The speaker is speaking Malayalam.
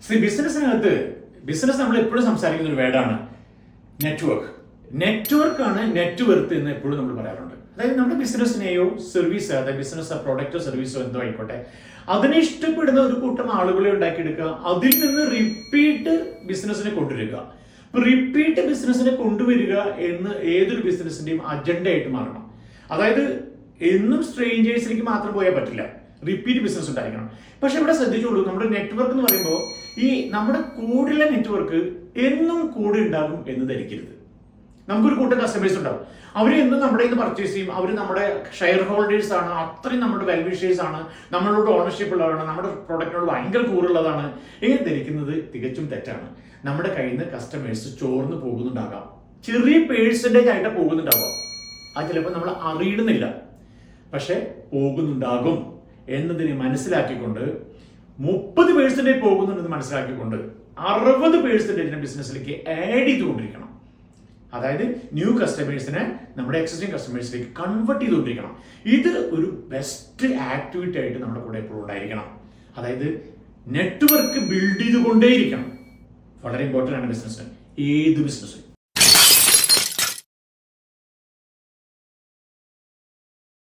ബിസിനസ് നമ്മൾ എപ്പോഴും സംസാരിക്കുന്ന ഒരു വേർഡാണ് നെറ്റ്വർക്ക്. നെറ്റ്വർക്കാണ് നെറ്റ്വർത്ത് എന്ന് എപ്പോഴും നമ്മൾ പറയാറുണ്ട്. അതായത് നമ്മുടെ ബിസിനസ്സിനെയോ സർവീസ്, അതായത് ബിസിനസ് പ്രോഡക്റ്റോ സർവീസോ എന്തോ ആയിക്കോട്ടെ, അതിനെ ഇഷ്ടപ്പെടുന്ന ഒരു കൂട്ടം ആളുകളെ ഉണ്ടാക്കിയെടുക്കുക, അതിൽ നിന്ന് റിപ്പീറ്റ് ബിസിനസ്സിനെ കൊണ്ടുവരിക. ഇപ്പൊ റിപ്പീറ്റ് ബിസിനസ്സിനെ കൊണ്ടുവരിക എന്ന് ഏതൊരു ബിസിനസിന്റെയും അജണ്ട ആയിട്ട് മാറണം. അതായത് എന്നും സ്ട്രേഞ്ചേഴ്സിലേക്ക് മാത്രം പോയാൽ പറ്റില്ല, റിപ്പീറ്റ് ബിസിനസ് ഉണ്ടായിരിക്കണം. പക്ഷെ ഇവിടെ ശ്രദ്ധിച്ചോളൂ, നമ്മുടെ നെറ്റ്വർക്ക് എന്ന് പറയുമ്പോൾ ഈ നമ്മുടെ കൂടെയുള്ള നെറ്റ്വർക്ക് എന്നും കൂടെ ഉണ്ടാകും എന്ന് ധരിക്കരുത്. നമുക്കൊരു കൂട്ടം കസ്റ്റമേഴ്സ് ഉണ്ടാവും, അവർ എന്നും നമ്മുടെ നിന്ന് പർച്ചേസ് ചെയ്യും, അവർ നമ്മുടെ ഷെയർ ഹോൾഡേഴ്സ് ആണ്, അത്രയും നമ്മുടെ വെൽവിഷേഴ്സ് ആണ്, നമ്മളോട് ഓണർഷിപ്പ് ഉള്ളതാണ്, നമ്മുടെ പ്രൊഡക്റ്റിനോട് ഭയങ്കര കൂറുള്ളതാണ്. ഇങ്ങനെ ധരിക്കുന്നത് തികച്ചും തെറ്റാണ്. നമ്മുടെ കയ്യിൽ നിന്ന് കസ്റ്റമേഴ്സ് ചോർന്ന് പോകുന്നുണ്ടാകാം, ചെറിയ പേഴ്സൻറ്റേജ് ആയിട്ട് പോകുന്നുണ്ടാവാം, അത് ചിലപ്പോൾ നമ്മൾ അറിയണമെന്നില്ല, പക്ഷെ പോകുന്നുണ്ടാകും എന്നതിനെ മനസ്സിലാക്കിക്കൊണ്ട് 30% പോകുന്നുണ്ടെന്ന് മനസ്സിലാക്കിക്കൊണ്ട് 60% ബിസിനസ്സിലേക്ക് ആഡ് ചെയ്തുകൊണ്ടിരിക്കണം. അതായത് ന്യൂ കസ്റ്റമേഴ്സിനെ നമ്മുടെ എക്സിസ്റ്റിംഗ് കസ്റ്റമേഴ്സിലേക്ക് കൺവേർട്ട് ചെയ്തുകൊണ്ടിരിക്കണം. ഇത് ഒരു ബെസ്റ്റ് ആക്ടിവിറ്റി ആയിട്ട് നമ്മുടെ കൂടെ എപ്പോഴും ഉണ്ടായിരിക്കണം. അതായത് നെറ്റ്വർക്ക് ബിൽഡ് ചെയ്തുകൊണ്ടേയിരിക്കണം. വളരെ ഇമ്പോർട്ടൻ്റ് ആണ് ബിസിനസ്സിന്, ഏത് ബിസിനസ്സും.